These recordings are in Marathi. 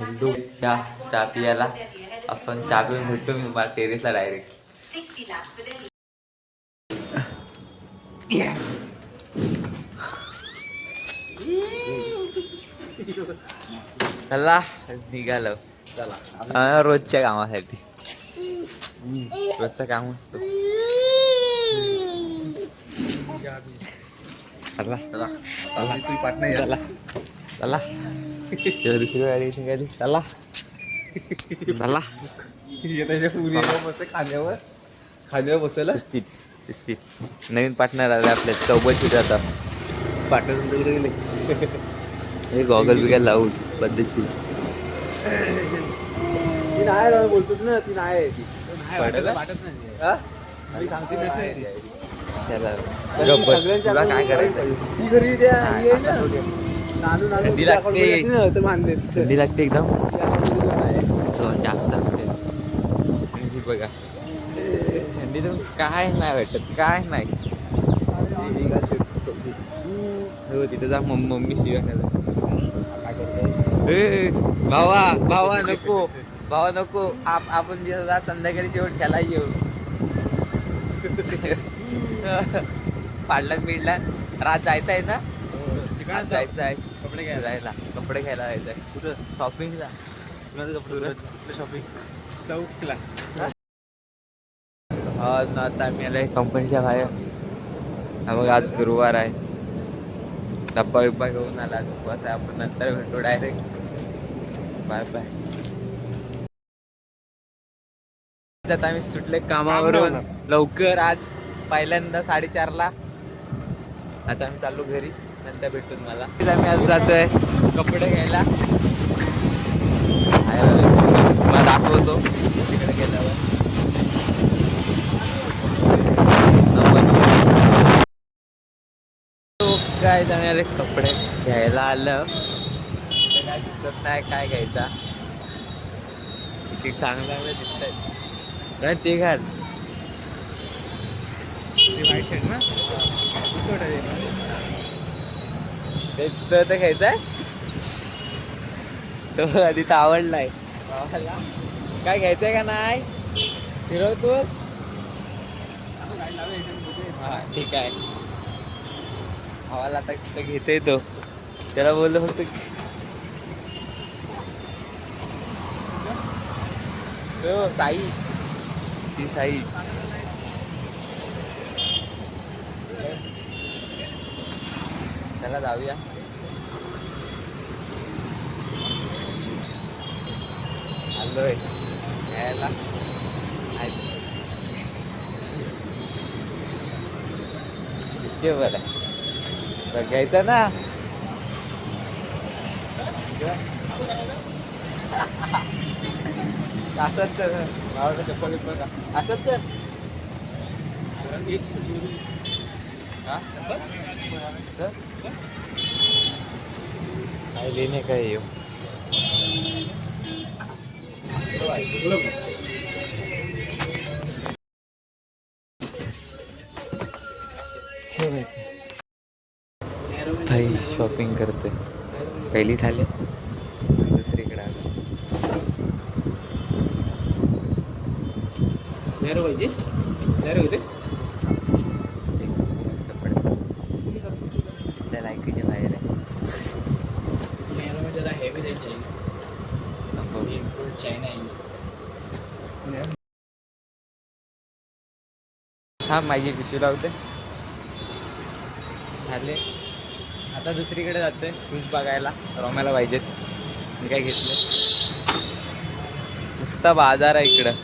चहा पियाला आपण चहा पिऊन भेटतो मी मला टेरेसला डायरेक्ट. चला निघालो. चला रोजच्या कामासाठी. रोजचं काम असतो. चला चला चला तू पार्टनर. चला चला दुसरी गाडी निघाली. चला चला खाण्यावर खाण्यावर बसायला नवीन पार्टनर आले आपल्या चौबत जाता. पार्टनर गेले हे गॉगल बिगल लावून पद्धतशीर. ती नाही बोलतोच ना. ती नाही तुला काय करायचं. ती घरी थंडी लागते एकदम जास्त. बघा थंडीतून काय नाही भेटत काय नाही. हो तिथे जा मम्मी शिव्या भावा भावा नको भावा नको. आपण जे संध्याकाळी शेवट खेळायला येऊ. पाडला बिडला रात जायचं आहे ना. जायचं आहे कपडे घ्यायला जायला. कपडे घ्यायला जायचं आहे. कुठं शॉपिंगला. शॉपिंग चौकला. आता आम्ही आलोय कंपनीच्या बाहेर. हा बघ आज गुरुवार आहे. डब्बा बिब्बा घेऊन आला. बस आपण नंतर भेटू डायरेक्ट. Bye bye. आता आम्ही सुटले कामावरून लवकर आज पहिल्यांदा 4:30ला. आता आम्ही चाललो घरी. नंतर भेटतो मला. आम्ही आज जातोय कपडे घ्यायला. मला दाखवतो तिकडे गेल्यावर. काय जाणारे कपडे घ्यायला आलं. काय दिसत नाही काय घ्यायचा. किती चांगलं चांगलं दिसत आहे. ते घाल वाईट शर्ट ना. ते घ्यायचंय. तो आधी तर आवडलाय. काय घ्यायचंय का नाही फिरवतो. हा ठीक आहे. हवाला आता घेता येतो. त्याला बोललो फक्त साई. ती साई त्याला जाऊया. आलोय घ्यायला. इतके बरं बघायचं ना. असंच भावाचं चप्पल बिप्पल का असंच. काय लेणे काय येऊ. काही शॉपिंग करते. पहिली झाली दुसरीकडे आलो. त्या लायकीच्या बाहेर आहे. हा माझी पिशवी लावते. झाले. आता दुसरीकडे जातोय शूज बघायला. रोम्याला पाहिजेत. मी काय घेतलं. नुसता बाजार आहे इकडं.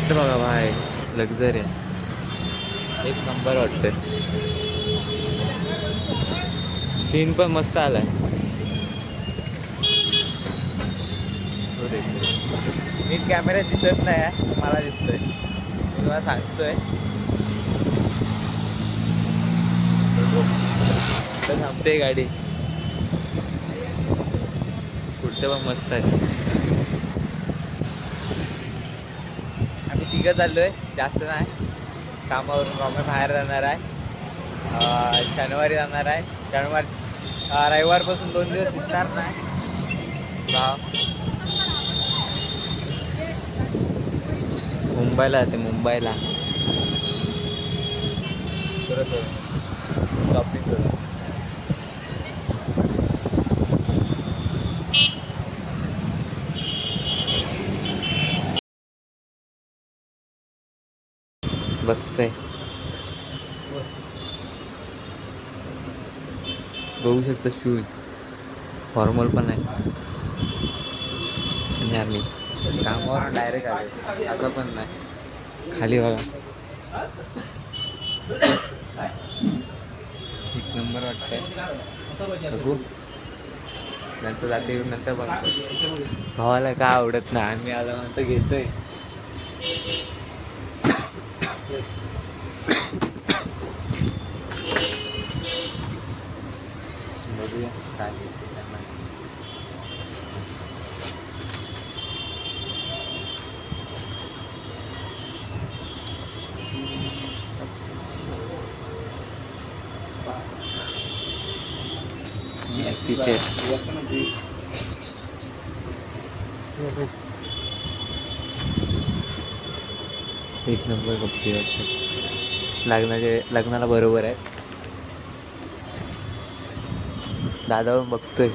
बघा भाई लक्झरी आहे. एक नंबर वाटतंय. सीन पण मस्त आलाय. नीट कॅमेऱ्यात दिसत नाही. मला दिसतोय. मी तुम्हाला सांगतोय. तर थांबते गाडी. पुढचं पण मस्त आहे. आम्ही तिघं चाललोय, जास्त नाही. कामावरून बाहेर जाणार आहे. शनिवारी जाणार आहे. रविवारपासून 2 दिवस दिसणार नाही. मुंबईला जाते, मुंबईला शॉपिंग करू. बघतोय, बघू शकता शूज फॉर्मल पण आहे. आणि आम्ही कामावर डायरेक्ट आलो, असं पण नाही. खाली बघा, एक नंबर वाटतंय. बघू नंतर जाते, नंतर बघतो. भावाला काय आवडत नाही, आम्ही आलो नंतर घेतोय. बघूया काय टीचर. एक नंबर कपडे वाटतं, लग्नाला बरोबर आहे. दादा बघतोय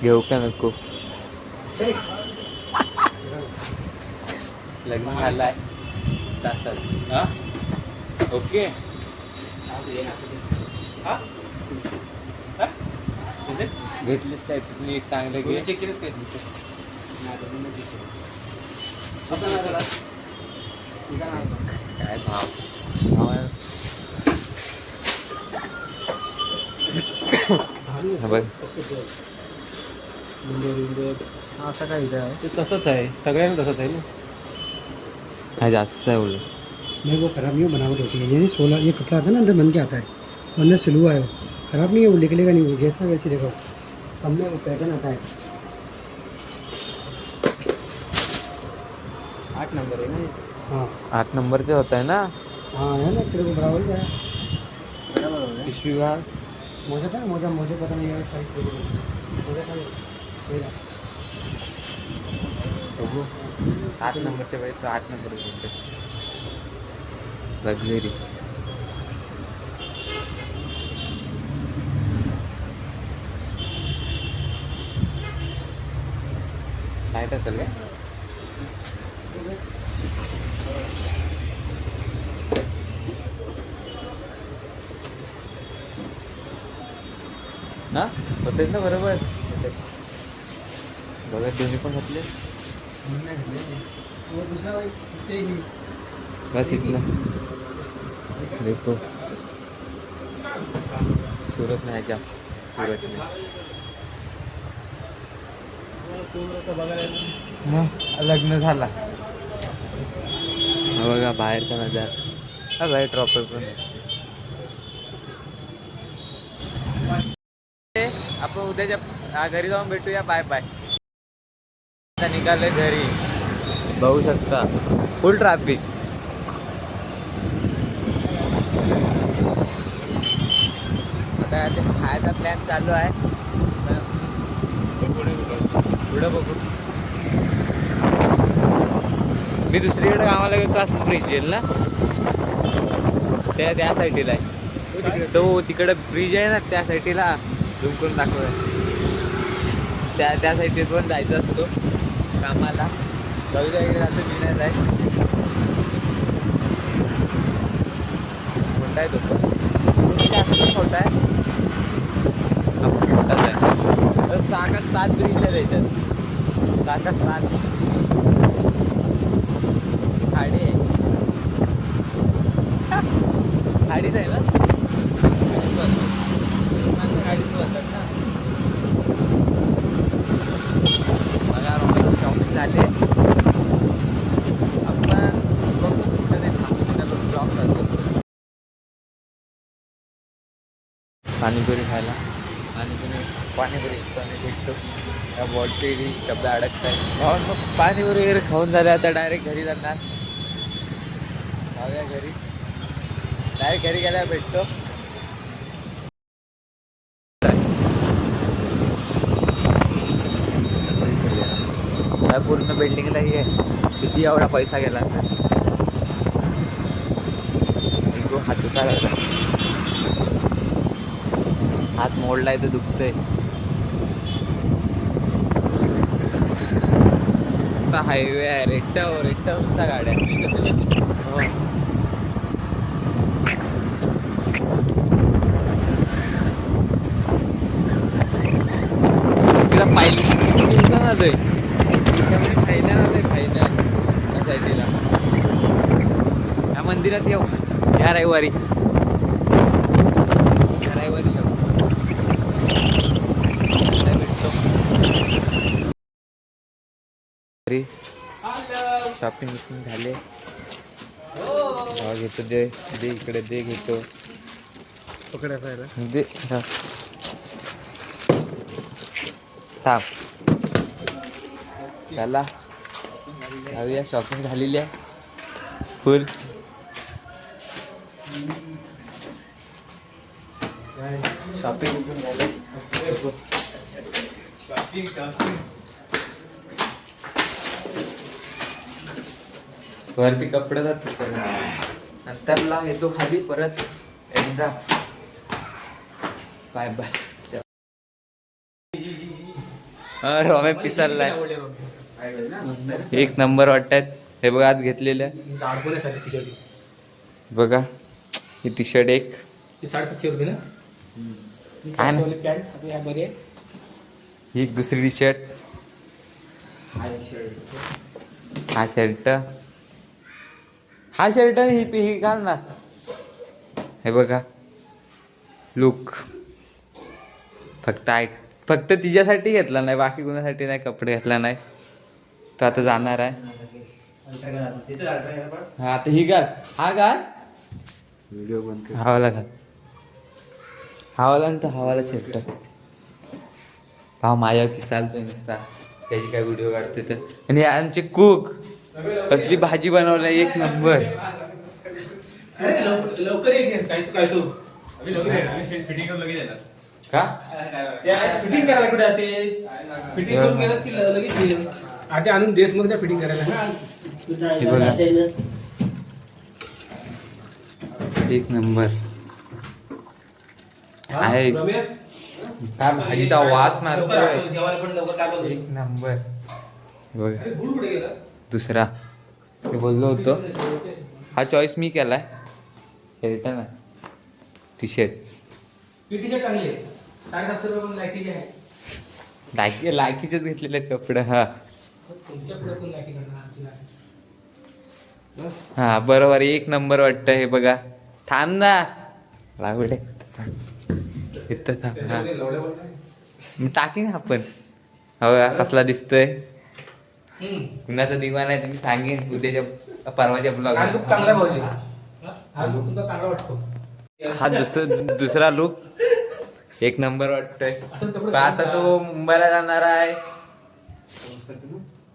घेऊ का नको. लग्न झालं आहे तासात. ओके घेतलीस काय तुम्ही? एक चांगलं घे. चेक केलीस काय? काय भाव बघ. असं काय आहे, ते तसंच आहे, सगळ्यांना तसंच आहे ना. हा जास्त आहे बोल. नहीं वो ख़राब नहीं, वो बनावट होती है. ये 16 ये कपड़ा आता है ना, अंदर बन के आता है, तो अंदर सिलुआ है वो, ख़राब नहीं है, वो निकलेगा नहीं, वो जैसा वैसे देखो सब में वो पैटर्न आता है. 8 नंबर आहे ना. हाँ 8 नंबरचे होत आहे ना. हाँ है ना, तेरे को बराबर का है. पिशवी घाल. मोजा था, मोजा पता नहीं है साइज तेरे को. मोजा का तेरा 7 नंबरचे पाहिजे तर 8 नंबर लक्झरी. लाईट असेल काय? ना होतेच ना बरोबर. बघा दोन्ही पण घातले. वो दूसरा भाई इसके ही. बस इतना देखो. सूरत में है क्या? सूरत में लग्न झाला. बघा बाहेरचा नजारा. हा बाहेर ट्रॉपर पण आहे. आपण उद्याच्या घरी जाऊन भेटूया. Bye bye. आता निघाले घरी, बघू शकता फुल ट्रॅफिक. आता ते खायचा प्लॅन चालू आहे. पुढं बघू. मी दुसरीकडे गावाला गेलो असं ब्रिज येईल ना, त्या साईडला आहे तो. तिकडं ब्रिज आहे ना, त्या साईडला झूम करून दाखवत. त्या साईडला पण जायचं असतो कामाला. जाऊया इकडे असं जिन्यात आहे. मोठा आहे तो, जास्त मोठा आहे. आपण मोठाच आहे. तर 6 का 7 ब्रिजला जायचं. 6 का 7 खाडी आहे. खाडीच आहे ना, खाडीच बोलतात ना. मला रोमांची शॉपिंग झाली. आपण बघू कुठं ते थांबून त्याला ब्लॉक करतो. पाणीपुरी खायला. पाणीपुरी भेटतो. त्या बॉटली शब्द अडकत आहे. पाणीपुरी वगैरे खाऊन झाले. आता डायरेक्ट घरी जाणार. जाऊया घरी. डायरेक्ट घरी गेल्यावर भेटतो. पूर्ण बिल्डिंगला हे किती एवढा पैसा गेला हात उतारला. हात मोडलाय तर दुखतंय. नुसता हायवे आहे. रेटावर नुसता गाड्या. तिला पाहिली आलंय फायदा त्या साईडला. या मंदिरात येऊ या रविवारी. जाऊ भेटतो. शॉपिंग झाले. घेतो दे इकडे दे घेतो पकड्या पाहिजे दे. थांब चला जाऊया. शॉपिंग झालेली आहे फुल. शॉपिंग झाले. वरती कपडे जातो. नंतरला येतो खाली परत एकदा. Bye bye. रॉमे पिसाललाय. एक नंबर वाटतात. हे बघा आज घेतलेलं बघा. ही टी शर्ट एक 750 ना. काय ना पॅन्ट बरी आहे. ही एक दुसरी टी शर्ट. हा शर्ट ही घाल ना. हे बघा लुक. फक्त तिच्यासाठी घेतला नाही. बाकी कोणासाठी नाही कपडे घेतला नाही. तो आता जाणार आहे. हा आता ही घाल. हा घाल. व्हिडिओ बंद. हवाला घाल. हवाला शर्ट. भाव माझ्या पिसालतोय नुसता. त्याची काय व्हिडिओ काढते तर. आणि आमचे कुक कसली भाजी बनवली एक नंबर. लवकर का फिटिंग करायला कुठे जातेस? फिटिंग करून गेलास की लगेच येईल. आता आणून देश मग फिटिंग करायला. हे बघा एक नंबर आहे. काय भाजीचा वास मारतोय एक नंबर. बघा दुसरा मी बोललो होतो. हा चॉईस मी केलाय. शर्ट ना टी शर्ट. टी शर्ट चांगली आहे. 750 रुपये पण लायकीची आहे. लायकीचेच घेतलेले कपडे. हा तुमच्या पुढे पण लायकी करणार. हा बरोबर एक नंबर वाटतं. हे बघा थांब ना लागवडे इथं थांब. हा मी टाकीन आपण. हो कसला दिसतोय. कुणाचा दिवाण आहे तुम्ही सांगेन उद्याच्या परवाच्या ब्लॉग. चांगला पाहिजे. हा लुक तुमचा चांगला वाटतो. हा दुसरा लुक एक नंबर वाटतोय. पण आता तो मुंबईला जाणार आहे.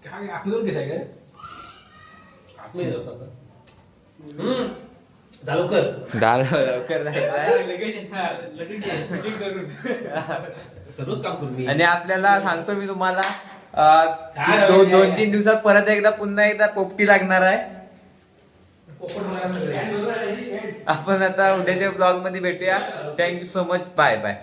काय आपलं कसं आहे लवकर सर्वच काम करून. आणि आपल्याला सांगतो मी तुम्हाला 2-3 दिवसात परत एकदा पुन्हा एकदा पोपटी लागणार आहे. आपण आता उद्याच्या ब्लॉग मध्ये भेटूया. Thank you so much. Bye bye.